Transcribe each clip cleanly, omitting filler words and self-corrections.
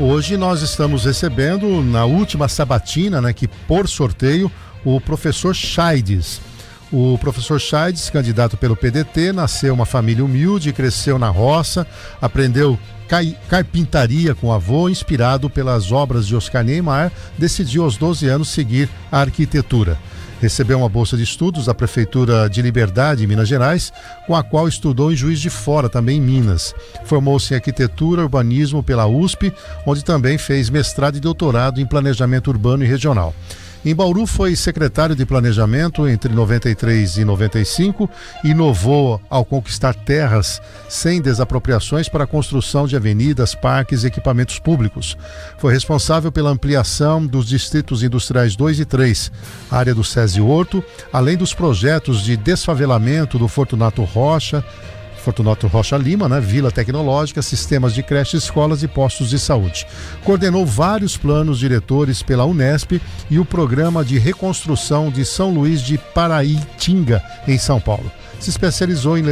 Hoje nós estamos recebendo, na última sabatina, né, que por sorteio, o professor Chaides. O professor Chaides, candidato pelo PDT, nasceu uma família humilde, cresceu na roça, aprendeu carpintaria com o avô, inspirado pelas obras de Oscar Niemeyer, decidiu aos 12 anos seguir a arquitetura. Recebeu uma bolsa de estudos da Prefeitura de Liberdade, em Minas Gerais, com a qual estudou em Juiz de Fora, também em Minas. Formou-se em arquitetura e urbanismo pela USP, onde também fez mestrado e doutorado em planejamento urbano e regional. Em Bauru foi secretário de Planejamento entre 93 e 95 e inovou ao conquistar terras sem desapropriações para a construção de avenidas, parques e equipamentos públicos. Foi responsável pela ampliação dos distritos industriais 2 e 3, área do SESI Horto, além dos projetos de desfavelamento do Fortunato Rocha Lima, né? Vila Tecnológica, sistemas de creches, escolas e postos de saúde. Coordenou vários planos diretores pela Unesp e o programa de reconstrução de São Luís de Paraitinga, em São Paulo. Se especializou em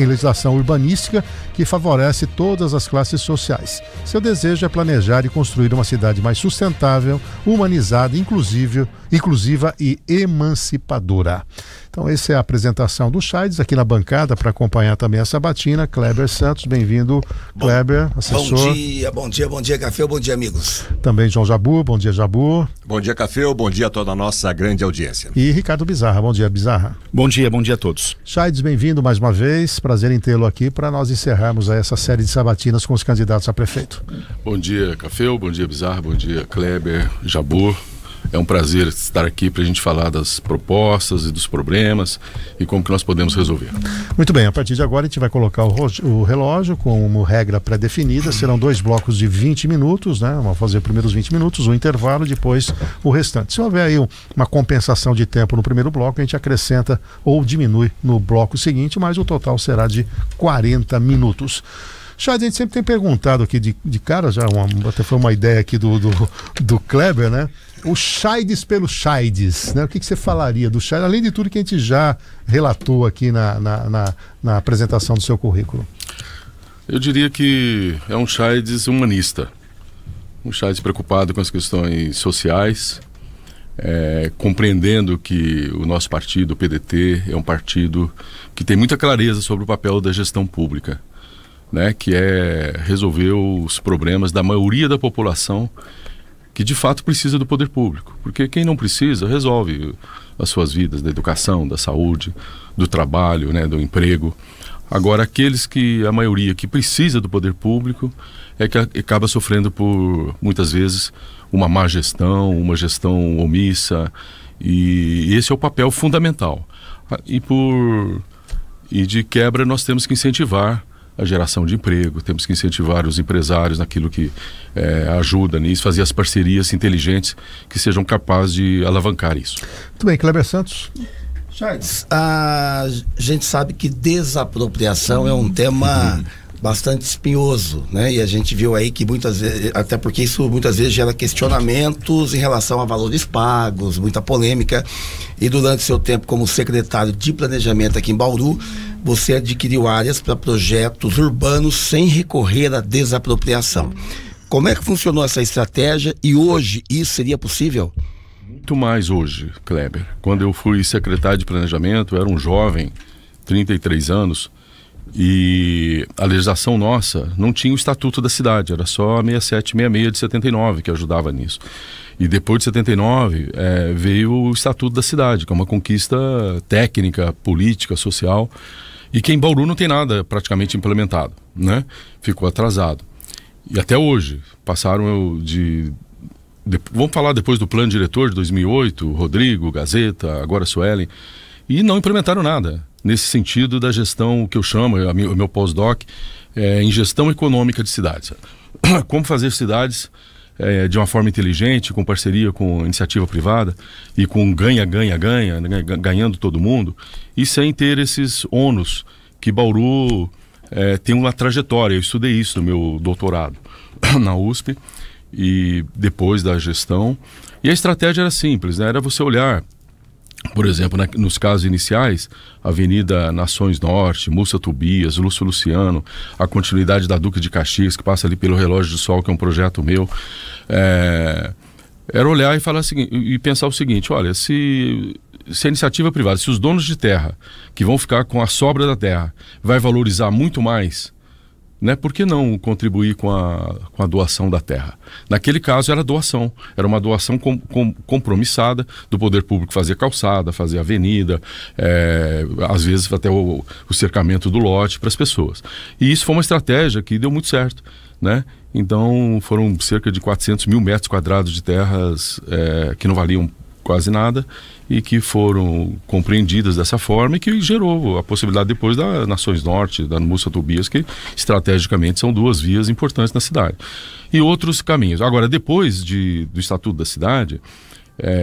legislação urbanística que favorece todas as classes sociais. Seu desejo é planejar e construir uma cidade mais sustentável, humanizada, inclusiva e emancipadora. Então essa é a apresentação do Chaides aqui na bancada para acompanhar também a sabatina. Kleber Santos, bem-vindo. Kleber, assessor. Bom dia, Café, bom dia, amigos. Também João Jabur, bom dia, Jabur. Bom dia, Café, bom dia a toda a nossa grande audiência. E Ricardo Bizarra, bom dia, Bizarra. Bom dia a todos. Chaides, bem-vindo mais uma vez, prazer em tê-lo aqui para nós encerrarmos essa série de sabatinas com os candidatos a prefeito. Bom dia, Café, bom dia, Bizarra, bom dia, Kleber, Jabur. É um prazer estar aqui para a gente falar das propostas e dos problemas e como que nós podemos resolver. Muito bem, a partir de agora a gente vai colocar o relógio como regra pré-definida. Serão 2 blocos de 20 minutos, né? Vamos fazer os primeiros 20 minutos, o intervalo, depois o restante. Se houver aí uma compensação de tempo no primeiro bloco, a gente acrescenta ou diminui no bloco seguinte, mas o total será de 40 minutos. Chaides, a gente sempre tem perguntado aqui de cara, já até foi uma ideia aqui do Kleber, né? O Chaides pelo Chaides, né? O que você falaria do Chaides, além de tudo que a gente já relatou aqui na apresentação do seu currículo? Eu diria que é um Chaides humanista, um Chaides preocupado com as questões sociais, compreendendo que o nosso partido, o PDT, é um partido que tem muita clareza sobre o papel da gestão pública, né, que é resolver os problemas da maioria da população que de fato precisa do poder público, porque quem não precisa resolve as suas vidas, da educação, da saúde, do trabalho, né, do emprego. Agora, aqueles que, a maioria que precisa do poder público é que acaba sofrendo por, muitas vezes, uma má gestão, uma gestão omissa, e esse é o papel fundamental. E de quebra nós temos que incentivar a geração de emprego, temos que incentivar os empresários naquilo que ajuda nisso, fazer as parcerias inteligentes que sejam capazes de alavancar isso. Muito bem, Kleber Santos. Chaides, a gente sabe que desapropriação é um tema bastante espinhoso, né? E a gente viu aí que muitas vezes, até porque isso muitas vezes gera questionamentos em relação a valores pagos, muita polêmica. E durante seu tempo como secretário de Planejamento aqui em Bauru, você adquiriu áreas para projetos urbanos sem recorrer à desapropriação. Como é que funcionou essa estratégia e hoje isso seria possível? Muito mais hoje, Kleber. Quando eu fui secretário de Planejamento, eu era um jovem, 33 anos, e a legislação nossa não tinha o Estatuto da Cidade, era só a 6766 de 79 que ajudava nisso. E depois de 79 veio o Estatuto da Cidade, que é uma conquista técnica, política, social, e que em Bauru não tem nada praticamente implementado, né? Ficou atrasado. E até hoje, passaram vamos falar depois do plano diretor de 2008, Rodrigo, Gazeta, agora Suelen, e não implementaram nada nesse sentido da gestão, que eu chamo, o meu pós-doc, em gestão econômica de cidades. Como fazer cidades de uma forma inteligente, com parceria com iniciativa privada e com ganha-ganha-ganha, né, ganhando todo mundo, e sem ter esses ônus que Bauru tem uma trajetória. Eu estudei isso no meu doutorado na USP e depois da gestão. E a estratégia era simples, né? Era você olhar Por exemplo, nos casos iniciais, Avenida Nações Norte, Mussa Tobias, Lúcio Luciano, a continuidade da Duque de Caxias, que passa ali pelo Relógio do Sol, que é um projeto meu, era olhar e falar e pensar o seguinte: olha, se a iniciativa privada, se os donos de terra, que vão ficar com a sobra da terra, vai valorizar muito mais, né, por que não contribuir com a doação da terra? Naquele caso era doação, era uma doação compromissada do poder público, fazer calçada, fazer avenida, às vezes até o cercamento do lote para as pessoas. E isso foi uma estratégia que deu muito certo, né? Então foram cerca de 400 mil metros quadrados de terras que não valiam quase nada e que foram compreendidas dessa forma e que gerou a possibilidade depois da Nações Norte, da Mussa Tobias, que estrategicamente são duas vias importantes na cidade. E outros caminhos. Agora, depois do Estatuto da Cidade,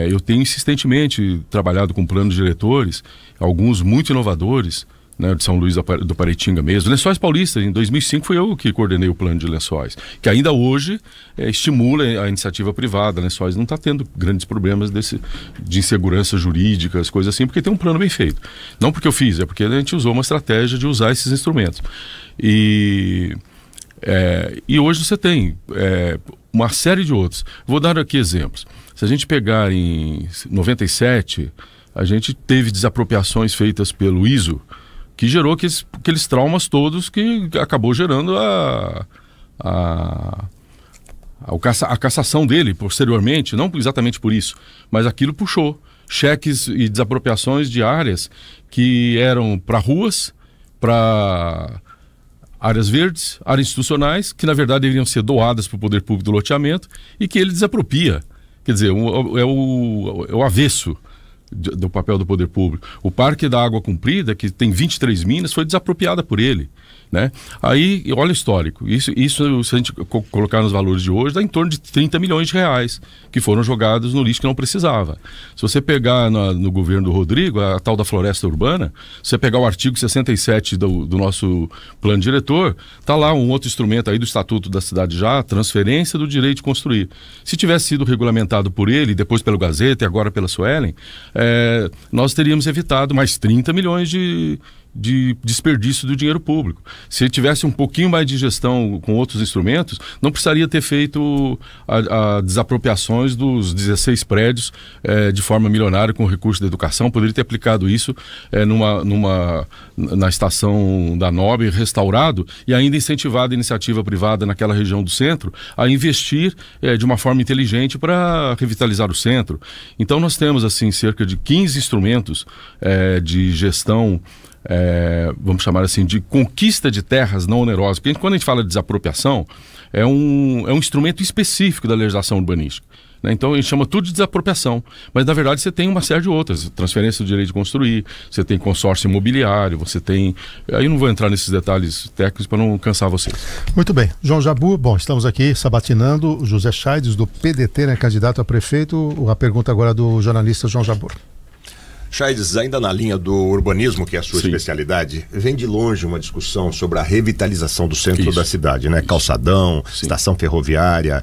eu tenho insistentemente trabalhado com planos diretores, alguns muito inovadores, né, de São Luís do Paraitinga mesmo. Lençóis Paulista, em 2005 fui eu que coordenei o plano de Lençóis, que ainda hoje estimula a iniciativa privada. Lençóis não está tendo grandes problemas de insegurança jurídica, as coisas assim, porque tem um plano bem feito. Não porque eu fiz, é porque a gente usou uma estratégia de usar esses instrumentos. E hoje você tem uma série de outros. Vou dar aqui exemplos. Se a gente pegar em 97, a gente teve desapropriações feitas pelo ISO, que gerou aqueles traumas todos que acabou gerando a cassação dele posteriormente, não exatamente por isso, mas aquilo puxou cheques e desapropriações de áreas que eram para ruas, para áreas verdes, áreas institucionais, que na verdade deveriam ser doadas para o poder público do loteamento e que ele desapropria. Quer dizer, é o avesso do papel do poder público. O Parque da Água Comprida, que tem 23 minas, foi desapropriada por ele, né? Aí, olha o histórico. Isso se a gente colocar nos valores de hoje, dá em torno de 30 milhões de reais que foram jogados no lixo que não precisava. Se você pegar no governo do Rodrigo, a tal da floresta urbana, se você pegar o artigo 67 do nosso plano diretor, tá lá um outro instrumento aí do Estatuto da Cidade já, transferência do direito de construir. Se tivesse sido regulamentado por ele, depois pelo Gazeta e agora pela Suelen, nós teríamos evitado mais 30 milhões de desperdício do dinheiro público. Se tivesse um pouquinho mais de gestão com outros instrumentos, não precisaria ter feito a desapropriações dos 16 prédios de forma milionária com recurso da educação. Poderia ter aplicado isso na estação da Nobre, restaurado, e ainda incentivado a iniciativa privada naquela região do centro a investir de uma forma inteligente para revitalizar o centro. Então nós temos assim cerca de 15 instrumentos de gestão, vamos chamar assim, de conquista de terras não onerosas, porque quando a gente fala de desapropriação, é um instrumento específico da legislação urbanística, né? Então a gente chama tudo de desapropriação, mas na verdade você tem uma série de outras: transferência do direito de construir, você tem consórcio imobiliário, você tem... Aí não vou entrar nesses detalhes técnicos para não cansar vocês. Muito bem. João Jabbour, bom, estamos aqui sabatinando José Chaides, do PDT, né, candidato a prefeito. A pergunta agora do jornalista João Jabbour. Chaides, ainda na linha do urbanismo, que é a sua Sim. especialidade, vem de longe uma discussão sobre a revitalização do centro da cidade, né? Calçadão, Sim. estação ferroviária,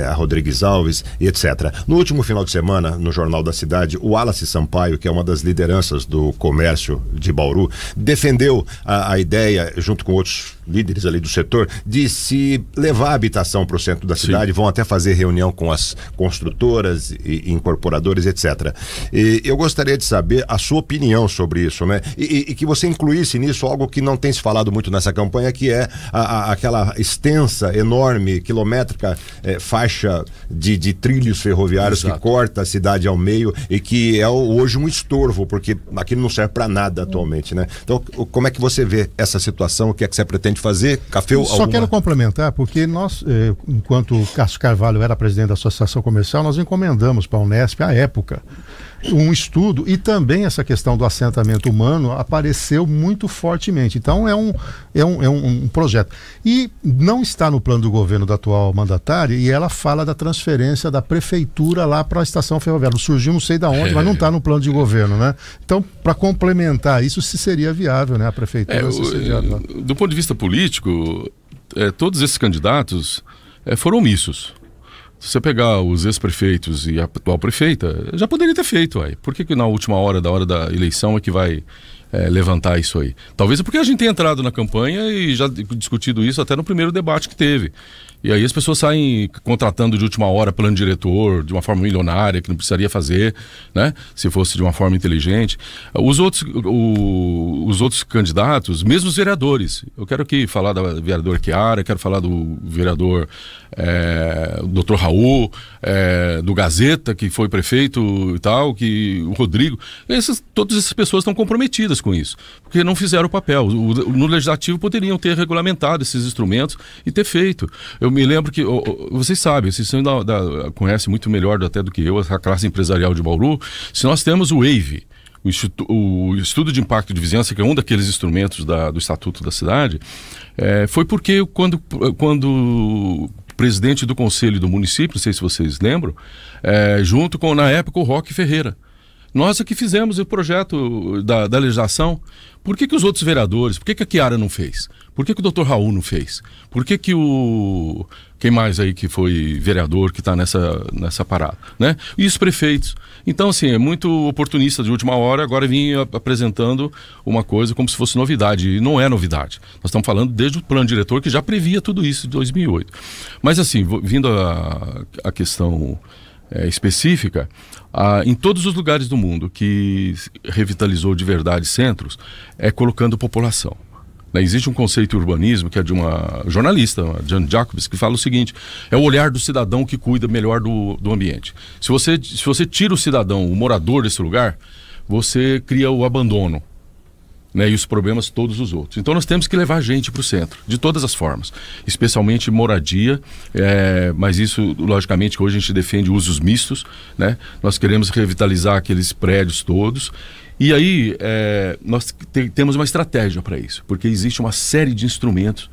a Rodrigues Alves e etc. No último final de semana, no Jornal da Cidade, o Wallace Sampaio, que é uma das lideranças do comércio de Bauru, defendeu a ideia, junto com outros líderes ali do setor, de se levar a habitação para o centro da cidade. Sim. Vão até fazer reunião com as construtoras e incorporadores, etc. E eu gostaria de saber a sua opinião sobre isso, né? E que você incluísse nisso algo que não tem se falado muito nessa campanha, que é aquela extensa, enorme, quilométrica faixa de trilhos ferroviários. Exato. Que corta a cidade ao meio e que é hoje um estorvo, porque aquilo não serve para nada atualmente, né? Então, como é que você vê essa situação? O que é que você pretende fazer? Café, Só quero complementar, porque nós, enquanto Cássio Carvalho era presidente da Associação Comercial, nós encomendamos para a Unesp, à época, um estudo, e também essa questão do assentamento humano apareceu muito fortemente. Então é um projeto. E não está no plano do governo da atual mandatária, e ela fala da transferência da prefeitura lá para a estação ferroviária. Surgiu não sei de onde, mas não está no plano de governo, né? Então, para complementar isso, se seria viável, né? A prefeitura ser sediada lá. Do ponto de vista político, todos esses candidatos foram omissos. Se você pegar os ex-prefeitos e a atual prefeita, já poderia ter feito aí. Por que na última hora da eleição é que vai levantar isso aí? Talvez é porque a gente tenha entrado na campanha e já discutido isso até no primeiro debate que teve. E aí as pessoas saem contratando de última hora plano diretor, de uma forma milionária, que não precisaria fazer, né? Se fosse de uma forma inteligente. Os outros candidatos, mesmo os vereadores, eu quero aqui falar da vereadora Chiara, quero falar do vereador Dr. Raul, do Gazeta, que foi prefeito e tal, o Rodrigo, todas essas pessoas estão comprometidas com isso, porque não fizeram o papel. No Legislativo poderiam ter regulamentado esses instrumentos e ter feito. Eu me lembro que, vocês sabem, vocês conhecem muito melhor até do que eu, a classe empresarial de Bauru. Se nós temos o WAVE, o Estudo de Impacto de Vizinhança, que é um daqueles instrumentos do Estatuto da Cidade, foi porque quando o presidente do Conselho do município, não sei se vocês lembram, junto com, na época, o Roque Ferreira, nós é que fizemos o projeto da legislação. Por que os outros vereadores, por que a Chiara não fez? Por que o Dr. Raul não fez? Por que quem mais aí que foi vereador que está nessa parada, né? E os prefeitos. Então, assim, é muito oportunista de última hora, agora vim apresentando uma coisa como se fosse novidade, e não é novidade. Nós estamos falando desde o plano diretor que já previa tudo isso de 2008. Mas, assim, vindo à questão específica, em todos os lugares do mundo que revitalizou de verdade centros, colocando população. Existe um conceito de urbanismo que é de uma jornalista, a Jane Jacobs, que fala o seguinte: é o olhar do cidadão que cuida melhor do ambiente. Se você tira o cidadão, o morador desse lugar, você cria o abandono, né, e os problemas todos os outros. Então nós temos que levar a gente para o centro, de todas as formas, especialmente moradia, mas isso, logicamente, que hoje a gente defende usos mistos, né? Nós queremos revitalizar aqueles prédios todos. E aí, nós temos uma estratégia para isso, porque existe uma série de instrumentos,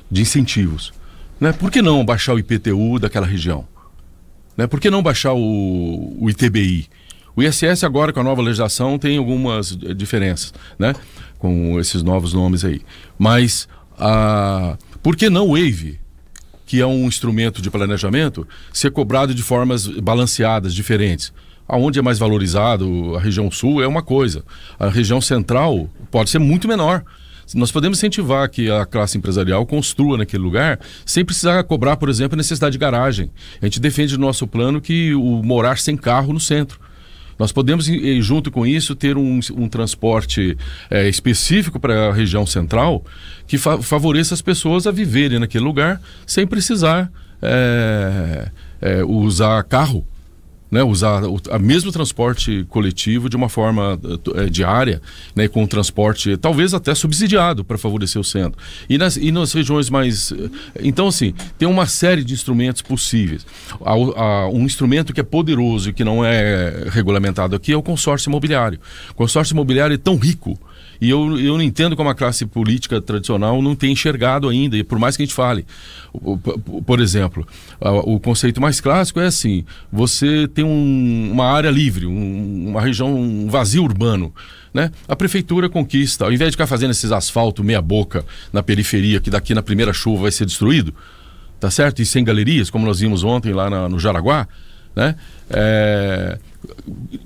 de incentivos, né? Por que não baixar o IPTU daquela região? Né? Por que não baixar o ITBI? O ISS agora, com a nova legislação, tem algumas diferenças, né? Com esses novos nomes aí. Mas, por que não o WAVE, que é um instrumento de planejamento, ser cobrado de formas balanceadas, diferentes? Aonde é mais valorizado, a região sul é uma coisa, a região central pode ser muito menor. Nós podemos incentivar que a classe empresarial construa naquele lugar sem precisar cobrar, por exemplo, a necessidade de garagem. A gente defende no nosso plano que o morar sem carro no centro. Nós podemos, junto com isso, ter um transporte específico para a região central que favoreça as pessoas a viverem naquele lugar sem precisar usar carro. Né, usar o mesmo transporte coletivo de uma forma diária, né, com transporte talvez até subsidiado para favorecer o centro. E nas regiões mais... Então, assim, tem uma série de instrumentos possíveis. Um instrumento que é poderoso e que não é regulamentado aqui é o consórcio imobiliário. O consórcio imobiliário é tão rico, e eu não entendo como a classe política tradicional não tem enxergado ainda, e por mais que a gente fale. Por exemplo, o conceito mais clássico é assim: você tem uma área livre, uma região, um vazio urbano, né? A prefeitura conquista, ao invés de ficar fazendo esses asfalto meia boca na periferia, que daqui na primeira chuva vai ser destruído, tá certo? E sem galerias, como nós vimos ontem lá no Jaraguá, né?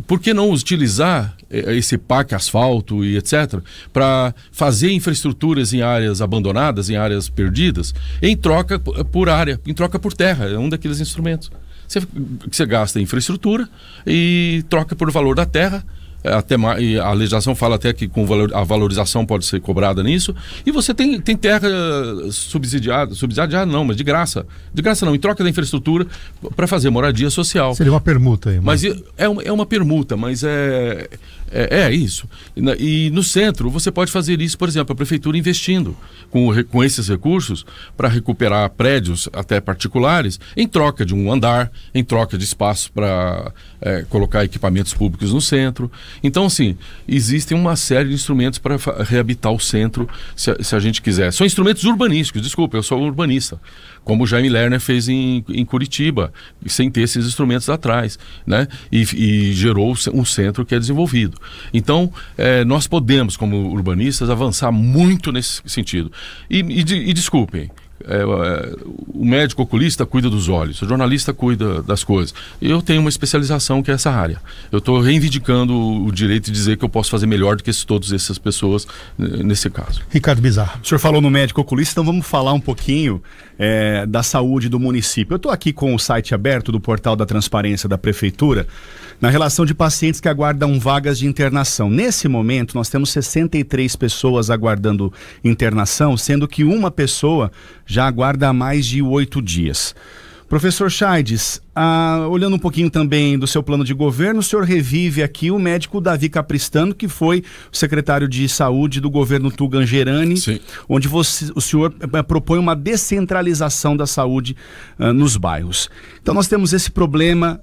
Por que não utilizar esse PAC, asfalto e etc., para fazer infraestruturas em áreas abandonadas, em áreas perdidas, em troca por área, em troca por terra? É um daqueles instrumentos. Você gasta em infraestrutura e troca por valor da terra. E a legislação fala até que a valorização pode ser cobrada nisso, e você tem terra subsidiada não, mas de graça não, em troca da infraestrutura para fazer moradia social. Seria uma permuta aí. Mas é uma permuta, mas é isso. E no centro você pode fazer isso, por exemplo, a prefeitura investindo com esses recursos para recuperar prédios até particulares, em troca de um andar, em troca de espaço para colocar equipamentos públicos no centro. Então, assim, existem uma série de instrumentos para reabitar o centro, se a gente quiser. São instrumentos urbanísticos, desculpa, eu sou urbanista, como o Jaime Lerner fez em Curitiba, sem ter esses instrumentos atrás, né? E gerou um centro que é desenvolvido. Então, nós podemos, como urbanistas, avançar muito nesse sentido. E desculpem, o médico oculista cuida dos olhos, o jornalista cuida das coisas. Eu tenho uma especialização que é essa área. Eu estou reivindicando o direito de dizer que eu posso fazer melhor do que todas essas pessoas nesse caso. Ricardo Bizarro. O senhor falou no médico oculista, então vamos falar um pouquinho da saúde do município. Eu estou aqui com o site aberto do portal da transparência da prefeitura, na relação de pacientes que aguardam vagas de internação. Nesse momento, nós temos 63 pessoas aguardando internação, sendo que uma pessoa já aguarda há mais de 8 dias. Professor Chaides, olhando um pouquinho também do seu plano de governo, o senhor revive aqui o médico Davi Capristano, que foi o secretário de saúde do governo Tugangerani, onde o senhor propõe uma descentralização da saúde nos bairros. Então nós temos esse problema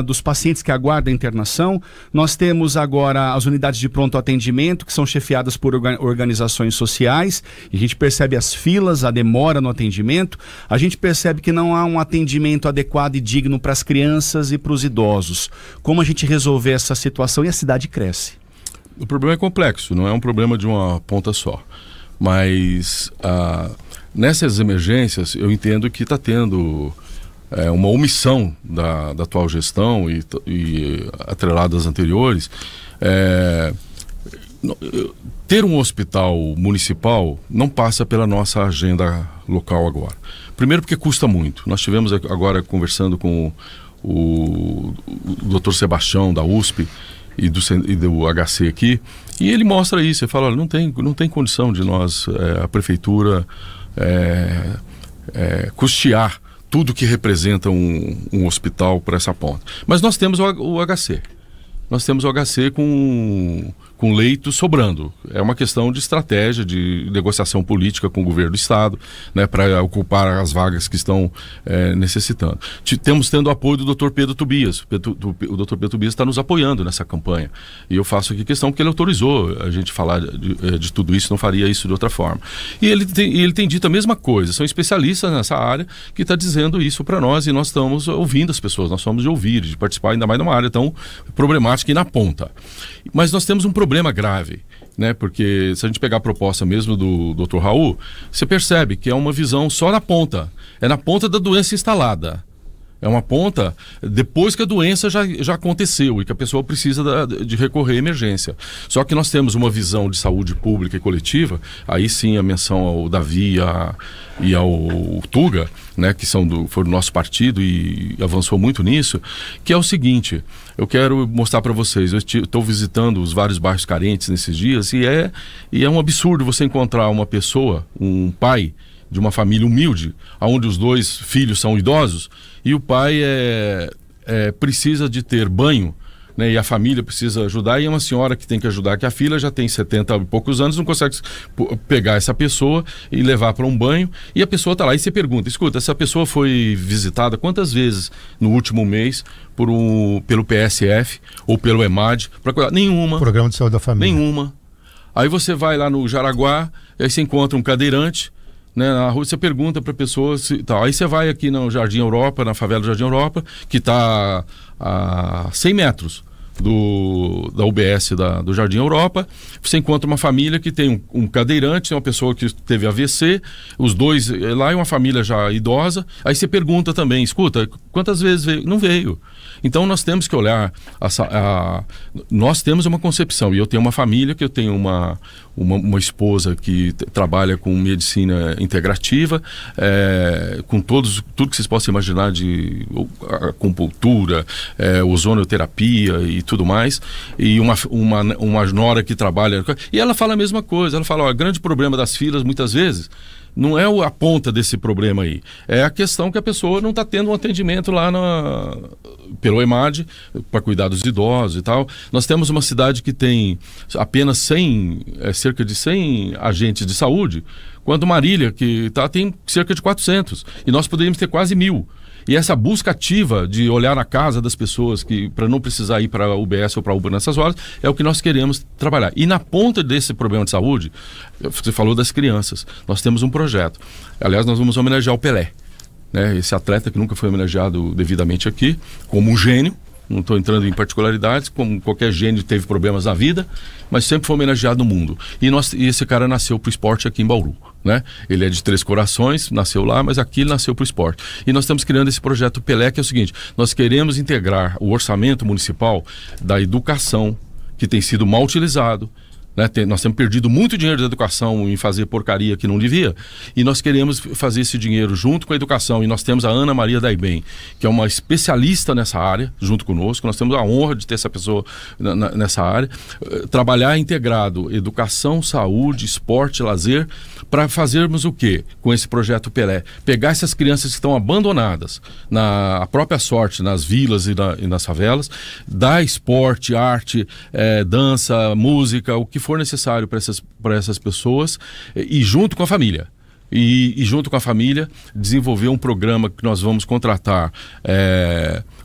dos pacientes que aguardam a internação, nós temos agora as unidades de pronto atendimento, que são chefiadas por organizações sociais, e a gente percebe as filas, a demora no atendimento, a gente percebe que não há um atendimento adequado e digno para as crianças e para os idosos. Como a gente resolver essa situação? E a cidade cresce. O problema é complexo, não é um problema de uma ponta só. Mas nessas emergências eu entendo que está tendo uma omissão da atual gestão e atreladas anteriores. Ter um hospital municipal não passa pela nossa agenda local agora. Primeiro porque custa muito. Nós tivemos agora conversando com o Dr. Sebastião da USP e do HC aqui, e ele mostra isso. Ele fala, olha, não tem condição de nós, a prefeitura, custear tudo que representa um hospital para essa ponta. Mas nós temos o HC. Nós temos o HC com leitos sobrando. É uma questão de estratégia, de negociação política com o governo do estado, né, para ocupar as vagas que estão necessitando. Temos tendo o apoio do Dr. Pedro Tobias. O Dr. Pedro Tobias está nos apoiando nessa campanha. E eu faço aqui questão porque ele autorizou a gente falar de tudo isso, não faria isso de outra forma. E ele tem dito a mesma coisa. São especialistas nessa área que está dizendo isso para nós, e nós estamos ouvindo as pessoas. Nós somos de ouvir, de participar, ainda mais numa área tão problemática e na ponta. Mas nós temos um problema grave, né? Porque se a gente pegar a proposta mesmo do Dr. Raul, você percebe que é uma visão só na ponta. É na ponta da doença instalada. É uma ponta depois que a doença já aconteceu e que a pessoa precisa de recorrer à emergência. Só que nós temos uma visão de saúde pública e coletiva, aí sim a menção ao Davi e ao Tuga, né, que foram do nosso partido e avançou muito nisso, que é o seguinte: eu quero mostrar para vocês, eu estou visitando os vários bairros carentes nesses dias, e é um absurdo você encontrar uma pessoa, um pai de uma família humilde, onde os 2 filhos são idosos, e o pai precisa de ter banho, né, e a família precisa ajudar, e é uma senhora que tem que ajudar, que a filha já tem 70 e poucos anos, não consegue pegar essa pessoa e levar para um banho, e a pessoa está lá, e você pergunta, escuta, essa pessoa foi visitada quantas vezes no último mês pelo PSF ou pelo EMAD? Nenhuma. Programa de Saúde da Família. Nenhuma. Aí você vai lá no Jaraguá, aí você encontra um cadeirante, né, na rua, você pergunta para a pessoa aí você vai aqui no Jardim Europa, na favela do Jardim Europa, que está a 100 metros da UBS do Jardim Europa. Você encontra uma família que tem um cadeirante, uma pessoa que teve AVC, os 2 lá, e uma família já idosa. Aí você pergunta também, escuta, quantas vezes veio? Não veio. Então nós temos que olhar, nós temos uma concepção, e eu tenho uma família, que eu tenho uma esposa que trabalha com medicina integrativa, com tudo que vocês possam imaginar de acupuntura, ozonioterapia e tudo mais, e uma nora que trabalha, e ela fala a mesma coisa. Ela fala, o grande problema das filas muitas vezes não é a ponta desse problema aí, é a questão que a pessoa não está tendo um atendimento lá pelo EMAD para cuidar dos idosos e tal. Nós temos uma cidade que tem apenas cerca de 100 agentes de saúde, quando Marília, que tem cerca de 400, e nós poderíamos ter quase 1000. E essa busca ativa de olhar na casa das pessoas, para não precisar ir para a UBS ou para a UBA nessas horas, é o que nós queremos trabalhar. E na ponta desse problema de saúde, você falou das crianças, nós temos um projeto. Aliás, nós vamos homenagear o Pelé, né? Esse atleta que nunca foi homenageado devidamente aqui, como um gênio. Não estou entrando em particularidades, como qualquer gênio teve problemas na vida, mas sempre foi homenageado no mundo. E esse cara nasceu para o esporte aqui em Bauru. né? Ele é de Três Corações, nasceu lá, mas aqui ele nasceu para o esporte. E nós estamos criando esse projeto Pelé, que é o seguinte: nós queremos integrar o orçamento municipal da educação, que tem sido mal utilizado, né? Nós temos perdido muito dinheiro da educação em fazer porcaria que não devia, e nós queremos fazer esse dinheiro junto com a educação. E nós temos a Ana Maria Daiben, que é uma especialista nessa área, junto conosco. Nós temos a honra de ter essa pessoa nessa área. Trabalhar integrado educação, saúde, esporte, lazer, para fazermos o quê com esse projeto Pelé? Pegar essas crianças que estão abandonadas na própria sorte, nas vilas e nas favelas, dar esporte, arte, dança, música, o que for necessário para essas pessoas, e junto com a família. E junto com a família desenvolver um programa que nós vamos contratar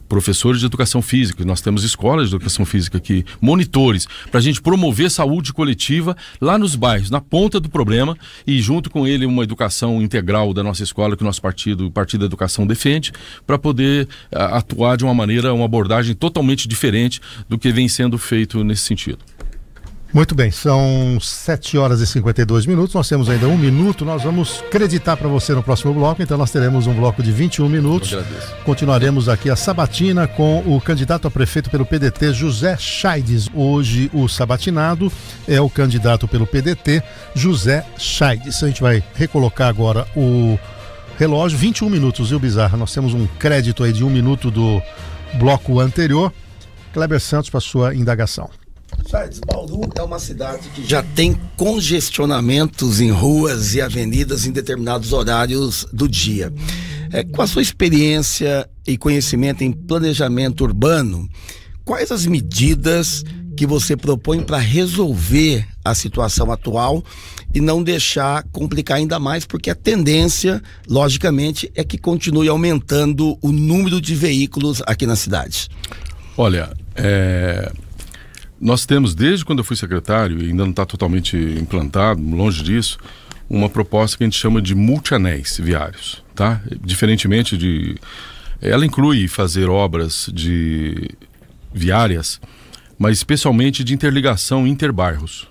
professores de educação física. Nós temos escolas de educação física aqui, monitores, para a gente promover saúde coletiva lá nos bairros, na ponta do problema, e junto com ele uma educação integral da nossa escola, que o nosso partido, o Partido da Educação, defende, para poder atuar de uma maneira, uma abordagem totalmente diferente do que vem sendo feito nesse sentido. Muito bem, são 7 horas e 52 minutos, nós temos ainda 1 minuto, nós vamos acreditar para você no próximo bloco, então nós teremos um bloco de 21 minutos. Continuaremos aqui a sabatina com o candidato a prefeito pelo PDT, José Chaides. Hoje o sabatinado é o candidato pelo PDT, José Chaides. A gente vai recolocar agora o relógio, 21 minutos, viu, Bizarra? Nós temos um crédito aí de 1 minuto do bloco anterior. Kleber Santos, para sua indagação. Chaides, Bauru é uma cidade que já tem congestionamentos em ruas e avenidas em determinados horários do dia. Com a sua experiência e conhecimento em planejamento urbano, quais as medidas que você propõe para resolver a situação atual e não deixar complicar ainda mais, porque a tendência, logicamente, é que continue aumentando o número de veículos aqui na cidade? Olha, nós temos, desde quando eu fui secretário, e ainda não está totalmente implantado, longe disso, uma proposta que a gente chama de multianéis viários, tá? Diferentemente de... Ela inclui fazer obras de viárias, mas especialmente de interligação interbairros,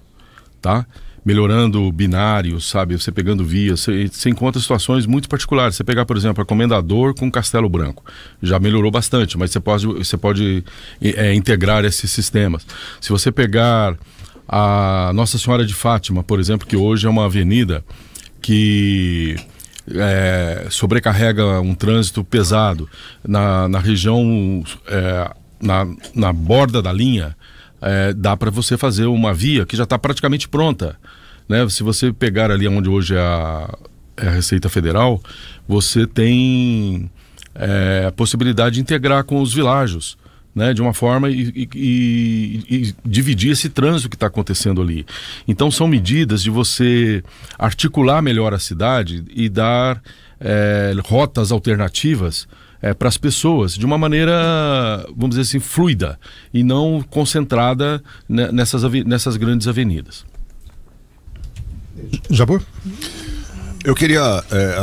tá? Melhorando binários, sabe? Você pegando vias, você encontra situações muito particulares. Você pegar, por exemplo, a Comendador com Castelo Branco. Já melhorou bastante, mas você pode integrar esses sistemas. Se você pegar a Nossa Senhora de Fátima, por exemplo, que hoje é uma avenida que sobrecarrega um trânsito pesado na região, na borda da linha, dá para você fazer uma via que já está praticamente pronta, né? Se você pegar ali onde hoje é a Receita Federal, você tem a possibilidade de integrar com os világios, né? De uma forma e dividir esse trânsito que está acontecendo ali. Então são medidas de você articular melhor a cidade e dar rotas alternativas para as pessoas, de uma maneira, vamos dizer assim, fluida e não concentrada nessas grandes avenidas. Jabur? Eu queria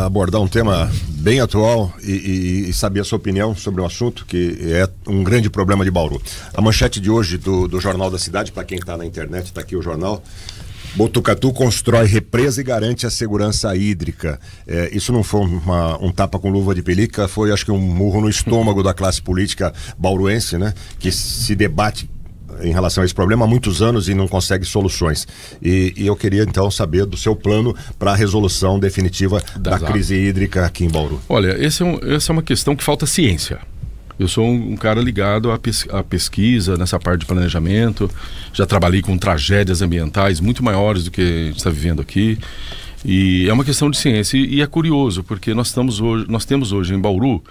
abordar um tema bem atual e saber a sua opinião sobre um assunto que é um grande problema de Bauru. A manchete de hoje do Jornal da Cidade, para quem está na internet, está aqui o jornal: Botucatu constrói represa e garante a segurança hídrica. Isso não foi um tapa com luva de pelica, foi acho que um murro no estômago da classe política bauruense, né? Que se debate em relação a esse problema há muitos anos e não consegue soluções. E eu queria então saber do seu plano para a resolução definitiva da crise hídrica aqui em Bauru. Olha, essa é uma questão que falta ciência. Eu sou um cara ligado à pesquisa, nessa parte de planejamento. Já trabalhei com tragédias ambientais muito maiores do que a gente está vivendo aqui. E é uma questão de ciência. E é curioso, porque nós temos hoje em Bauru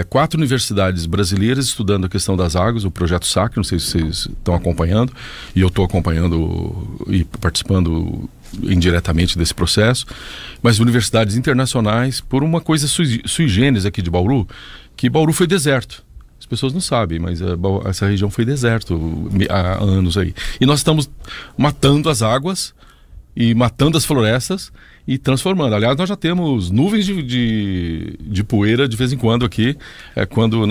4 universidades brasileiras estudando a questão das águas, o projeto SAC, não sei se vocês estão acompanhando, e eu estou acompanhando e participando indiretamente desse processo, mas universidades internacionais, por uma coisa sui generis aqui de Bauru, que Bauru foi deserto. As pessoas não sabem, mas essa região foi deserto há anos aí. E nós estamos matando as águas e matando as florestas e transformando. Aliás, nós já temos nuvens de poeira de vez em quando aqui, quando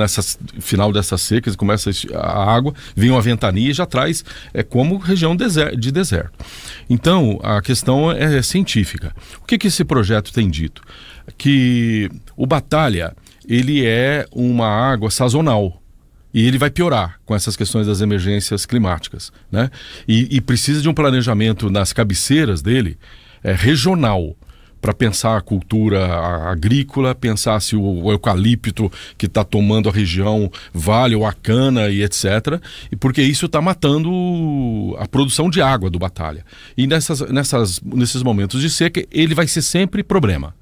final dessas secas começa a água, vem uma ventania e já traz, como região de deserto. Então, a questão é científica. O que esse projeto tem dito? Que o Batalha, ele é uma água sazonal. E ele vai piorar com essas questões das emergências climáticas, né? E precisa de um planejamento nas cabeceiras dele, regional, para pensar a cultura agrícola, pensar se o eucalipto que está tomando a região vale ou a cana e etc. E porque isso está matando a produção de água do Batalha. E nesses momentos de seca, ele vai ser sempre problema.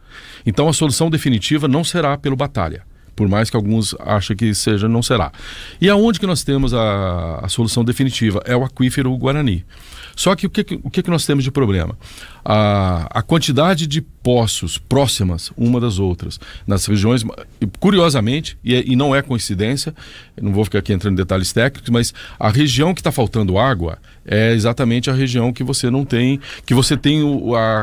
Então a solução definitiva não será pelo Batalha. Por mais que alguns achem que seja, não será. E aonde que nós temos a solução definitiva? É o aquífero Guarani. Só que o que nós temos de problema? A quantidade de poços próximas uma das outras, nas regiões, curiosamente, e não é coincidência, não vou ficar aqui entrando em detalhes técnicos, mas a região que está faltando água é exatamente a região que você não tem, que você tem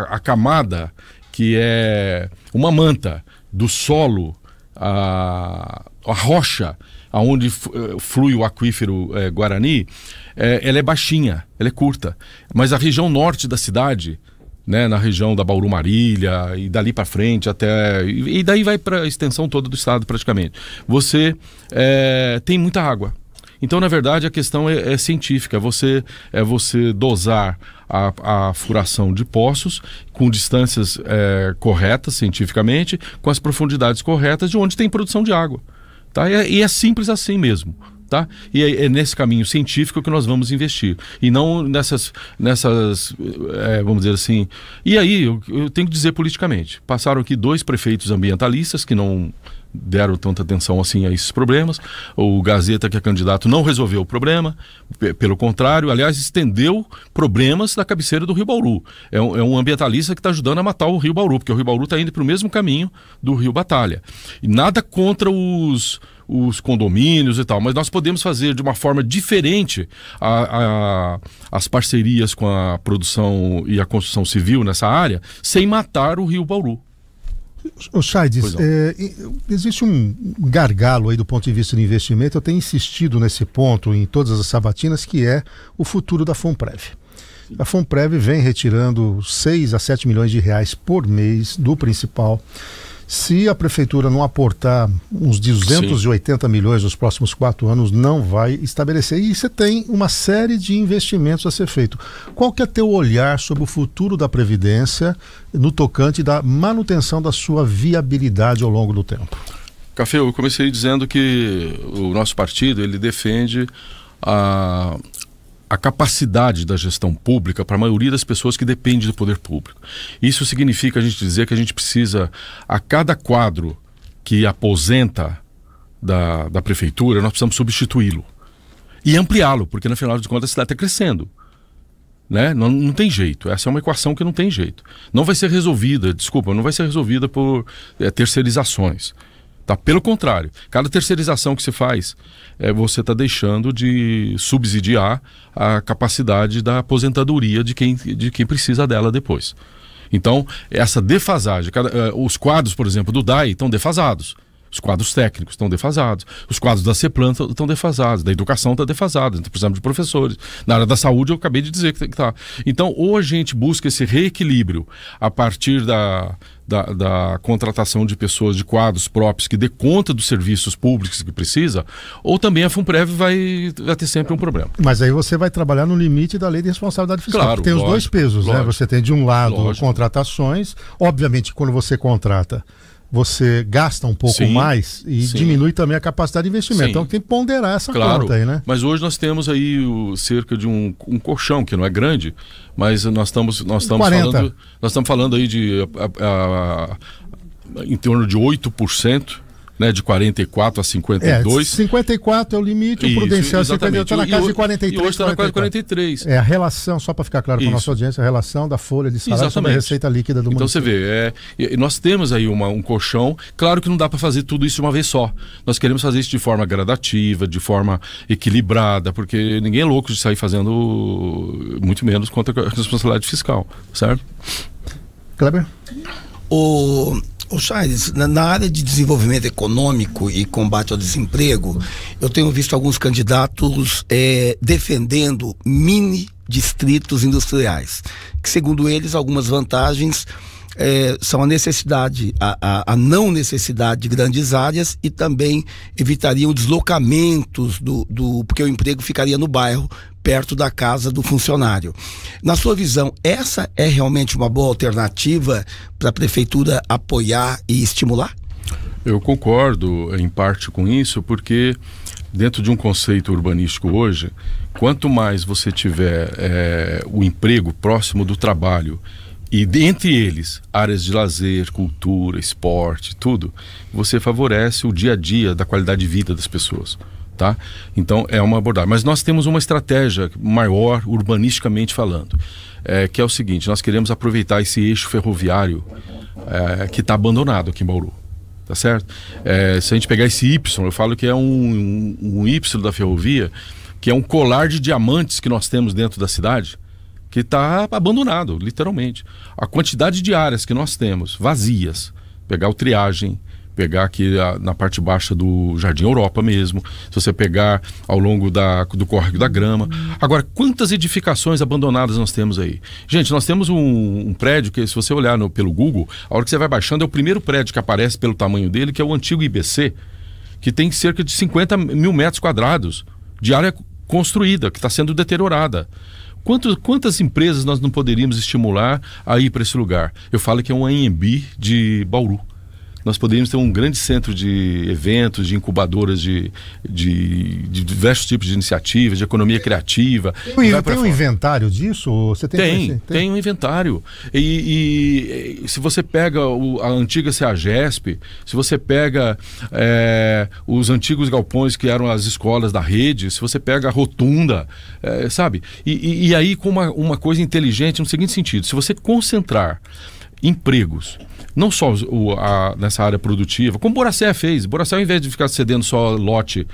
a camada, que é uma manta do solo, a rocha aonde flui o aquífero Guarani, ela é baixinha, ela é curta, mas a região norte da cidade, né, na região da Bauru Marília e dali para frente até, e daí vai para a extensão toda do estado praticamente, você tem muita água. Então, na verdade, a questão é científica, você dosar a furação de poços com distâncias corretas cientificamente, com as profundidades corretas de onde tem produção de água. Tá? E é simples assim mesmo. Tá? E é nesse caminho científico que nós vamos investir. E não nessas vamos dizer assim... E aí, eu tenho que dizer politicamente, passaram aqui 2 prefeitos ambientalistas que não deram tanta atenção assim a esses problemas. O Gazeta, que é candidato, não resolveu o problema, pelo contrário, aliás, estendeu problemas da cabeceira do Rio Bauru. É um ambientalista que está ajudando a matar o Rio Bauru, porque o Rio Bauru está indo para o mesmo caminho do Rio Batalha. E nada contra os condomínios e tal, mas nós podemos fazer de uma forma diferente as parcerias com a produção e a construção civil nessa área, sem matar o Rio Bauru. O Chaides, existe um gargalo aí do ponto de vista do investimento. Eu tenho insistido nesse ponto em todas as sabatinas, que é o futuro da Funprev. A Funprev vem retirando 6 a 7 milhões de reais por mês do principal. Se a prefeitura não aportar uns 280 milhões nos próximos 4 anos, não vai estabelecer. E você tem uma série de investimentos a ser feito. Qual que é teu olhar sobre o futuro da Previdência no tocante da manutenção da sua viabilidade ao longo do tempo? Café, eu comecei dizendo que o nosso partido, ele defende a capacidade da gestão pública para a maioria das pessoas que depende do poder público. Isso significa a gente dizer que a gente precisa, a cada quadro que aposenta da prefeitura, nós precisamos substituí-lo e ampliá-lo, porque no final de contas a cidade está crescendo, né? Não tem jeito, essa é uma equação que não tem jeito. Não vai ser resolvida, não vai ser resolvida por terceirizações. Tá? Pelo contrário, cada terceirização que se faz, você está deixando de subsidiar a capacidade da aposentadoria de quem precisa dela depois. Então, essa defasagem, os quadros, por exemplo, do DAI estão defasados. Os quadros técnicos estão defasados. Os quadros da CEPLAN estão defasados. Da educação está defasada. Então, precisamos de professores. Na área da saúde, eu acabei de dizer que está. Então, ou a gente busca esse reequilíbrio a partir da contratação de pessoas de quadros próprios que dê conta dos serviços públicos que precisa, ou também a Funprev vai ter sempre um problema. Mas aí você vai trabalhar no limite da lei de responsabilidade fiscal. Claro, tem os dois pesos, né? Você tem de um lado contratações, obviamente quando você contrata, você gasta um pouco mais e diminui também a capacidade de investimento. Então tem que ponderar essa conta aí, né? Mas hoje nós temos aí cerca de um colchão, que não é grande, mas nós estamos falando aí de em torno de 8%. Né, de 44 a 52. 54 é o limite, o prudencial está na casa de 43. E hoje está na casa de 43. É a relação, só para ficar claro para a nossa audiência, a relação da folha de salário sobre a receita líquida do município. Então você vê, nós temos aí um colchão. Claro que não dá para fazer tudo isso de uma vez só. Nós queremos fazer isso de forma gradativa, de forma equilibrada, porque ninguém é louco de sair fazendo muito menos contra a responsabilidade fiscal, certo? Kleber? O Charles, na área de desenvolvimento econômico e combate ao desemprego, eu tenho visto alguns candidatos defendendo mini distritos industriais, que segundo eles algumas vantagens são a necessidade, a não necessidade de grandes áreas, e também evitariam deslocamentos porque o emprego ficaria no bairro, perto da casa do funcionário. Na sua visão, essa é realmente uma boa alternativa para a prefeitura apoiar e estimular? Eu concordo em parte com isso, porque dentro de um conceito urbanístico hoje, quanto mais você tiver o emprego próximo do trabalho, e dentre eles, áreas de lazer, cultura, esporte, tudo, você favorece o dia a dia da qualidade de vida das pessoas. Tá? Então é uma abordagem. Mas nós temos uma estratégia maior, urbanisticamente falando, que é o seguinte: nós queremos aproveitar esse eixo ferroviário que está abandonado aqui em Bauru. Tá certo? Se a gente pegar esse Y, eu falo que é um Y da ferrovia, que é um colar de diamantes que nós temos dentro da cidade, que está abandonado, literalmente. A quantidade de áreas que nós temos vazias, pegar o Triagem, pegar aqui na parte baixa do Jardim Europa mesmo, se você pegar ao longo do Córrego da Grama. Agora, quantas edificações abandonadas nós temos aí? Gente, nós temos um prédio que, se você olhar pelo Google, a hora que você vai baixando, é o primeiro prédio que aparece pelo tamanho dele, que é o antigo IBC, que tem cerca de 50 mil metros quadrados de área construída, que está sendo deteriorada. Quantas empresas nós não poderíamos estimular a ir para esse lugar? Eu falo que é um AMB de Bauru. Nós poderíamos ter um grande centro de eventos, de incubadoras de diversos tipos de iniciativas, de economia criativa. Tem um inventário disso? Você tem um inventário. E se você pega a antiga CEAGESP, se você pega os antigos galpões que eram as escolas da rede, se você pega a Rotunda, sabe? E aí com uma coisa inteligente no seguinte sentido: se você concentrar empregos, não só nessa área produtiva, como Boracé fez. Boracé, ao invés de ficar cedendo só lote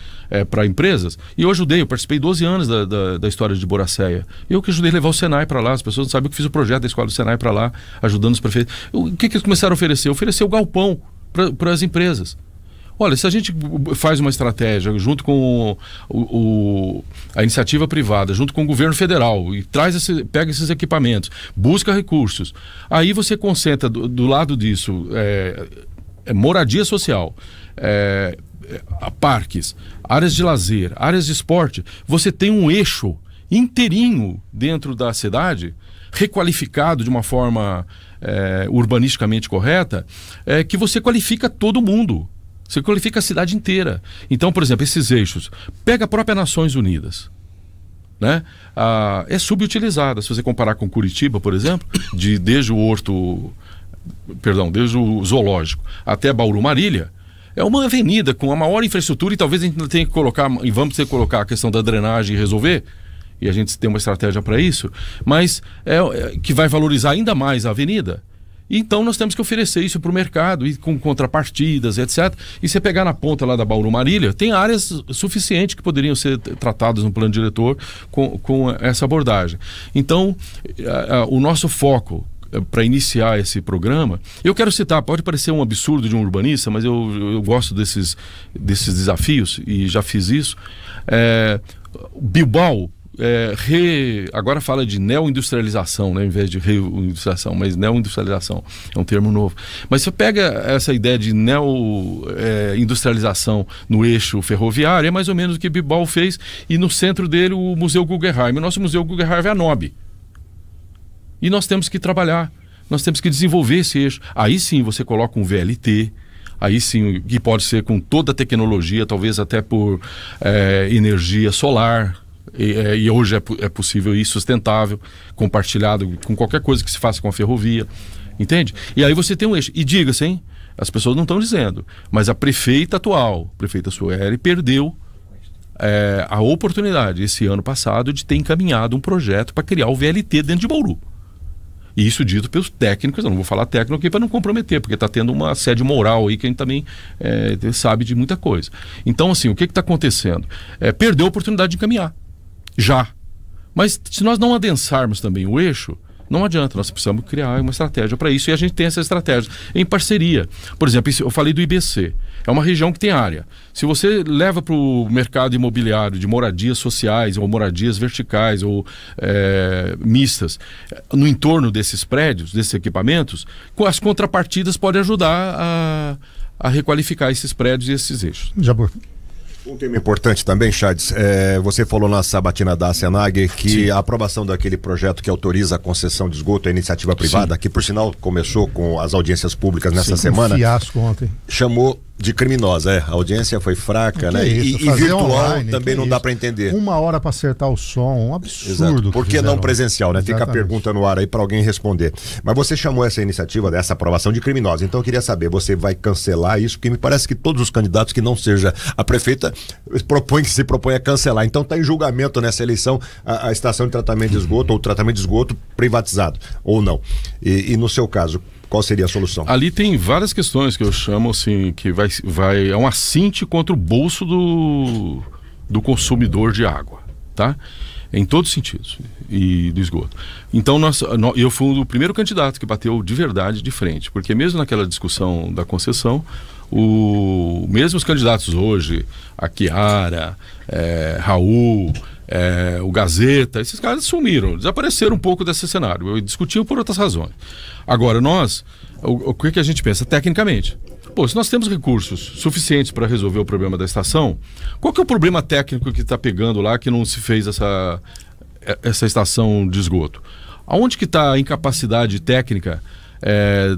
para empresas, e eu ajudei, eu participei 12 anos da história de Boracéia. Eu que ajudei a levar o Senai para lá, as pessoas não sabem que eu fiz o projeto da escola do Senai para lá, ajudando os prefeitos. O que eles começaram a oferecer? Oferecer o galpão para as empresas. Olha, se a gente faz uma estratégia junto com a iniciativa privada, junto com o governo federal, e pega esses equipamentos, busca recursos, aí você concentra do lado disso moradia social, parques, áreas de lazer, áreas de esporte. Você tem um eixo inteirinho dentro da cidade, requalificado de uma forma urbanisticamente correta, que você qualifica todo mundo. Você qualifica a cidade inteira. Então, por exemplo, esses eixos, pega a própria Nações Unidas, né? É subutilizada. Se você comparar com Curitiba, por exemplo, desde o zoológico até Bauru Marília, é uma avenida com a maior infraestrutura, e talvez a gente tenha que colocar, e vamos ter que colocar a questão da drenagem e resolver, e a gente tem uma estratégia para isso, mas que vai valorizar ainda mais a avenida. Então nós temos que oferecer isso para o mercado, e com contrapartidas, etc. E você pegar na ponta lá da Bauru Marília, tem áreas suficientes que poderiam ser tratadas no plano diretor com essa abordagem. Então, o nosso foco para iniciar esse programa, eu quero citar, pode parecer um absurdo de um urbanista, mas eu gosto desses desafios, e já fiz isso. Bilbao, agora fala de neoindustrialização, né, em vez de reindustrialização, mas neoindustrialização é um termo novo. Mas você pega essa ideia de neoindustrialização no eixo ferroviário, é mais ou menos o que Bilbao fez, e no centro dele o Museu Guggenheim. O nosso Museu Guggenheim é a NOB. E nós temos que trabalhar, nós temos que desenvolver esse eixo. Aí sim você coloca um VLT, aí sim, que pode ser com toda a tecnologia, talvez até por energia solar. E hoje é possível e sustentável, compartilhado com qualquer coisa que se faça com a ferrovia, entende? E aí você tem um eixo, e diga-se, hein, as pessoas não estão dizendo, mas a prefeita atual, a prefeita Sueli, perdeu a oportunidade esse ano passado de ter encaminhado um projeto para criar o VLT dentro de Bauru. E isso dito pelos técnicos, eu não vou falar técnico aqui para não comprometer, porque está tendo uma assédio moral aí que a gente também sabe de muita coisa. Então, assim, o que está acontecendo? Perdeu a oportunidade de encaminhar. Já. Mas se nós não adensarmos também o eixo, Não adianta, nós precisamos criar uma estratégia para isso e a gente tem essa estratégia em parceria. Por exemplo, eu falei do IBC, é uma região que tem área. Se você leva para o mercado imobiliário de moradias sociais ou moradias verticais ou mistas no entorno desses prédios, desses equipamentos, as contrapartidas podem ajudar a requalificar esses prédios e esses eixos. Jabor. Um tema importante também, Chades, você falou na sabatina da Senag que a aprovação daquele projeto que autoriza a concessão de esgoto à iniciativa privada, que por sinal começou com as audiências públicas nessa semana, um fiasco ontem. Chamou de criminosa, a audiência foi fraca, né? E virtual online, também não dá para entender. 1 hora para acertar o som, um absurdo. Exato. Por que não presencial, né? Exatamente. Fica a pergunta no ar aí para alguém responder. Mas você chamou essa iniciativa dessa aprovação de criminosa, então eu queria saber, você vai cancelar isso? Porque me parece que todos os candidatos que não seja a prefeita se propõem a cancelar. Então está em julgamento nessa eleição a estação de tratamento de esgoto ou o tratamento de esgoto privatizado, ou não. E no seu caso, qual seria a solução? Ali tem várias questões que eu chamo assim, que é um assinte contra o bolso do consumidor de água, tá? Em todos os sentidos, e do esgoto. Então eu fui o primeiro candidato que bateu de verdade de frente, porque mesmo naquela discussão da concessão, mesmo os candidatos hoje, a Chiara, Raul, o Gazeta, esses caras sumiram, desapareceram um pouco desse cenário, discutiam por outras razões. Agora, o que a gente pensa tecnicamente? Pô, se nós temos recursos suficientes para resolver o problema da estação, qual que é o problema técnico que está pegando lá que não se fez essa estação de esgoto? Aonde que está a incapacidade técnica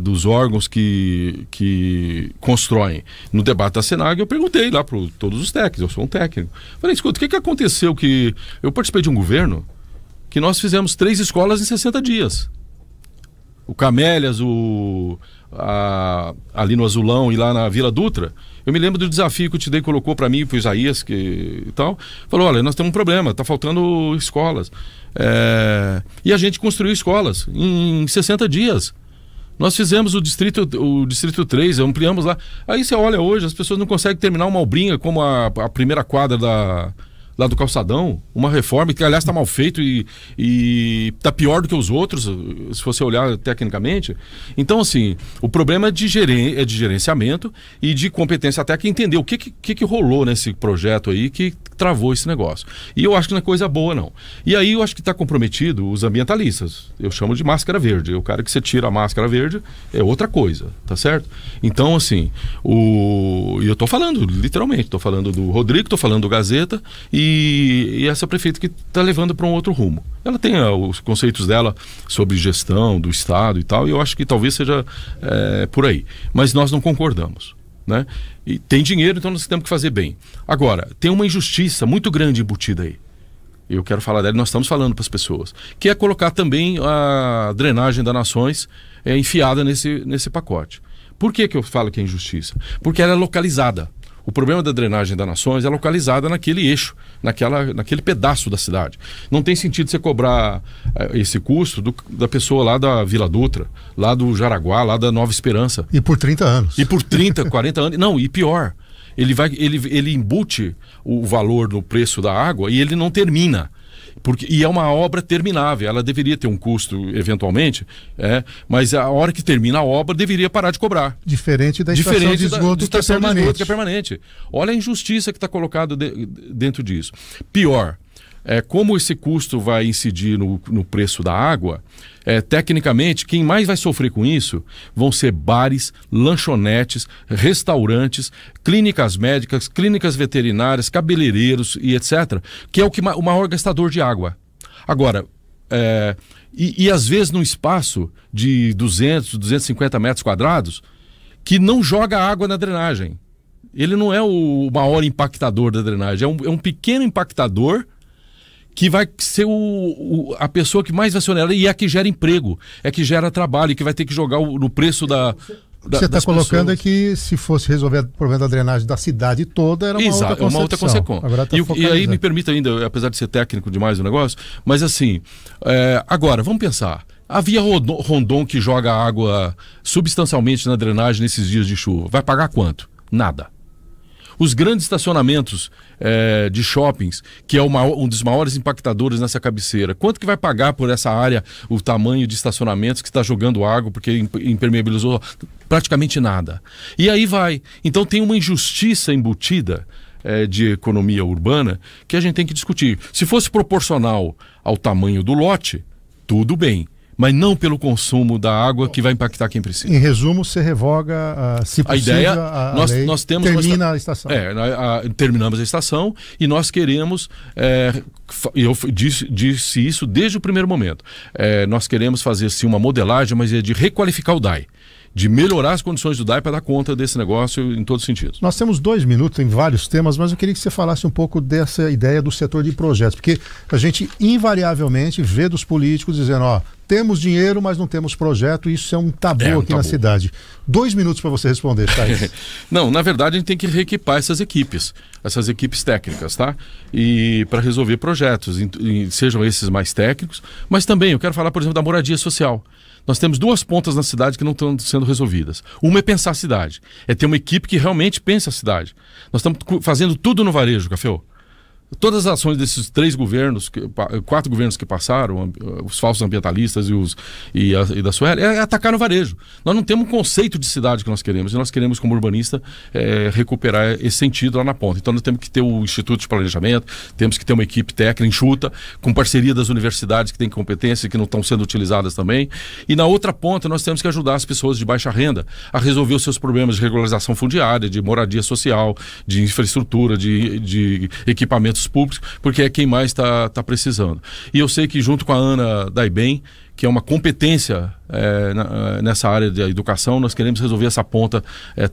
dos órgãos que constroem? No debate da Senag eu perguntei lá para todos os técnicos, eu sou um técnico. Falei, escuta, o que aconteceu que eu participei de um governo que nós fizemos 3 escolas em 60 dias. O Camélias, ali no Azulão e lá na Vila Dutra, eu me lembro do desafio que o Tidei colocou para mim e para o Isaías e tal. Falou, olha, nós temos um problema, está faltando escolas. E a gente construiu escolas em 60 dias. Nós fizemos o distrito 3, ampliamos lá. Aí você olha hoje, as pessoas não conseguem terminar uma obrinha como a primeira quadra lá do Calçadão, uma reforma que aliás está mal feito e está pior do que os outros, se você olhar tecnicamente. Então assim, o problema é de gerenciamento e de competência até que entender o que rolou nesse projeto aí que travou esse negócio. E eu acho que não é coisa boa não. E aí eu acho que está comprometido os ambientalistas, eu chamo de máscara verde, o cara que você tira a máscara verde é outra coisa, tá certo? Então assim, e eu estou falando literalmente, estou falando do Rodrigo, estou falando do Gazeta e essa prefeita que está levando para um outro rumo. Ela tem os conceitos dela sobre gestão do Estado e tal, e eu acho que talvez seja por aí. Mas nós não concordamos, né? E tem dinheiro, então nós temos que fazer bem. Agora, tem uma injustiça muito grande embutida aí. Eu quero falar dela, nós estamos falando para as pessoas, que é colocar também a drenagem das Nações enfiada nesse pacote. Por que eu falo que é injustiça? Porque ela é localizada. O problema da drenagem das Nações é localizada naquele eixo, naquele pedaço da cidade. Não tem sentido você cobrar esse custo da pessoa lá da Vila Dutra, lá do Jaraguá, lá da Nova Esperança. E por 30 anos. E por 30, 40 anos. Não, e pior, ele embute o valor no preço da água e ele não termina. E é uma obra terminável, ela deveria ter um custo eventualmente, mas a hora que termina a obra deveria parar de cobrar. Diferente da estação de esgoto que é permanente. Olha a injustiça que está colocada dentro disso. Pior, como esse custo vai incidir no preço da água, tecnicamente, quem mais vai sofrer com isso vão ser bares, lanchonetes, restaurantes, clínicas médicas, clínicas veterinárias, cabeleireiros e etc., que é o maior gastador de água. Agora, e às vezes num espaço de 200, 250 metros quadrados, que não joga água na drenagem. Ele não é o maior impactador da drenagem, é um pequeno impactador que vai ser a pessoa que mais vai ser onera e é a que gera emprego, é que gera trabalho e que vai ter que jogar no preço da... Você está colocando é que se fosse resolver o problema da drenagem da cidade toda, era uma outra consequência. E aí me permita ainda, apesar de ser técnico demais o negócio, mas assim, agora, vamos pensar. A Via Rondon que joga água substancialmente na drenagem nesses dias de chuva, vai pagar quanto? Nada. Os grandes estacionamentos de shoppings, que é um dos maiores impactadores nessa cabeceira, quanto que vai pagar por essa área, o tamanho de estacionamentos que está jogando água porque impermeabilizou? Praticamente nada. E aí vai. Então tem uma injustiça embutida de economia urbana que a gente tem que discutir. Se fosse proporcional ao tamanho do lote, tudo bem. Mas não pelo consumo da água que vai impactar quem precisa. Em resumo, você revoga, se possível, a ideia, lei, nós temos termina a estação. Terminamos a estação e nós queremos, eu disse isso desde o primeiro momento, nós queremos fazer sim uma modelagem, mas é de requalificar o DAI. De melhorar as condições do DAI para dar conta desse negócio em todos os sentidos. Nós temos 2 minutos em vários temas, mas eu queria que você falasse um pouco dessa ideia do setor de projetos, porque a gente invariavelmente vê dos políticos dizendo, temos dinheiro, mas não temos projeto, e isso é um tabu aqui na cidade. 2 minutos para você responder, Thais. Não, na verdade a gente tem que reequipar essas equipes técnicas, tá? E para resolver projetos, sejam esses mais técnicos, mas também eu quero falar, por exemplo, da moradia social. Nós temos 2 pontas na cidade que não estão sendo resolvidas. Uma é pensar a cidade. É ter uma equipe que realmente pensa a cidade. Nós estamos fazendo tudo no varejo, Café. Todas as ações desses 4 governos que passaram, os falsos ambientalistas e da Sueli, é atacar no varejo. Nós não temos um conceito de cidade que nós queremos, e nós queremos, como urbanista, recuperar esse sentido lá na ponta. Então nós temos que ter o Instituto de Planejamento, temos que ter uma equipe técnica enxuta, com parceria das universidades que têm competência e que não estão sendo utilizadas também. E na outra ponta nós temos que ajudar as pessoas de baixa renda a resolver os seus problemas de regularização fundiária, de moradia social, de infraestrutura, de equipamentos públicos, porque é quem mais está precisando. E eu sei que junto com a Ana Daibem, que é uma competência nessa área da educação, nós queremos resolver essa ponta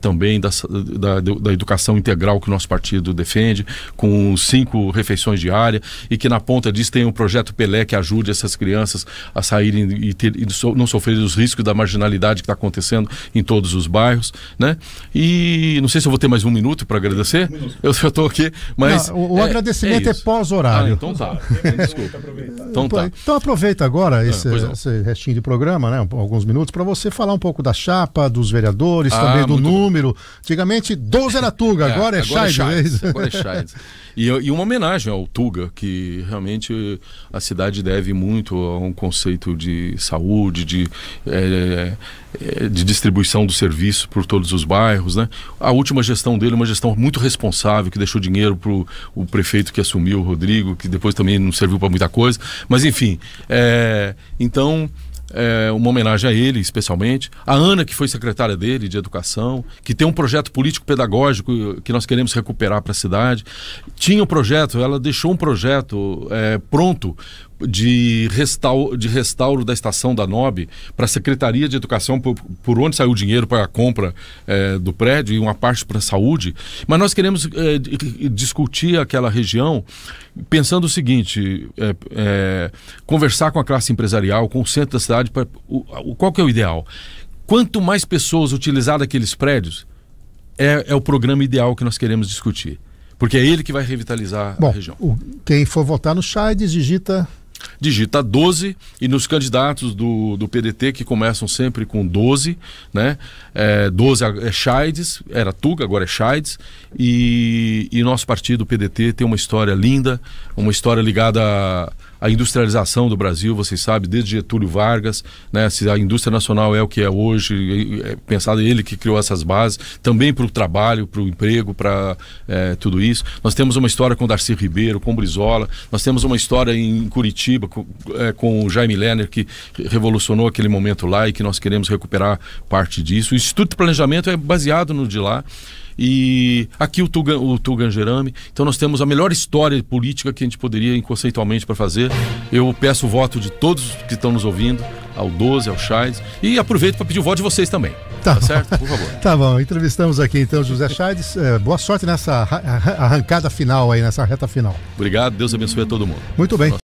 também da educação integral que o nosso partido defende, com 5 refeições diárias, e que na ponta disso tem um projeto Pelé que ajude essas crianças a saírem e não sofrerem os riscos da marginalidade que está acontecendo em todos os bairros, né? E não sei se eu vou ter mais 1 minuto para agradecer. Eu estou aqui, mas... Não, o agradecimento é pós-horário. Então tá. Desculpa. Então aproveita agora esse restinho de programa, né? Alguns minutos, para você falar um pouco da chapa, dos vereadores, também do número. Antigamente 12 era Tuga, agora é Scheides. Agora é Scheides. E uma homenagem ao Tuga, que realmente a cidade deve muito a um conceito de saúde, de distribuição do serviço por todos os bairros, né? A última gestão dele, uma gestão muito responsável, que deixou dinheiro para o prefeito que assumiu, o Rodrigo, que depois também não serviu para muita coisa, mas enfim, então... uma homenagem a ele, especialmente. A Ana, que foi secretária dele de Educação, que tem um projeto político-pedagógico que nós queremos recuperar para a cidade. Tinha um projeto, ela deixou um projeto pronto de restauro da estação da NOB para a Secretaria de Educação, por onde saiu o dinheiro para a compra do prédio, e uma parte para a saúde. Mas nós queremos discutir aquela região pensando o seguinte, conversar com a classe empresarial, com o centro da cidade, qual que é o ideal? Quanto mais pessoas utilizarem aqueles prédios, é o programa ideal que nós queremos discutir. Porque é ele que vai revitalizar a região. Quem for votar no Scheides, digita 12, e nos candidatos do PDT, que começam sempre com 12, né? 12 é Scheides, era Tuga, agora é Scheides, e nosso partido, o PDT, tem uma história linda, uma história ligada à industrialização do Brasil, vocês sabem, desde Getúlio Vargas, né? Se a indústria nacional é o que é hoje, pensado ele que criou essas bases, também para o trabalho, para o emprego, para tudo isso. Nós temos uma história com Darcy Ribeiro, com Brizola, nós temos uma história em Curitiba com o Jaime Lerner, que revolucionou aquele momento lá e que nós queremos recuperar parte disso. O Instituto de Planejamento é baseado no de lá. E aqui o Tugangerame. Então nós temos a melhor história política que a gente poderia conceitualmente para fazer. Eu peço o voto de todos que estão nos ouvindo, ao 12, ao Scheides, e aproveito para pedir o voto de vocês também. Tá certo? Por favor. Tá bom, entrevistamos aqui então José Scheides. Boa sorte nessa arrancada final aí, nessa reta final. Obrigado, Deus abençoe a todo mundo. Muito bem.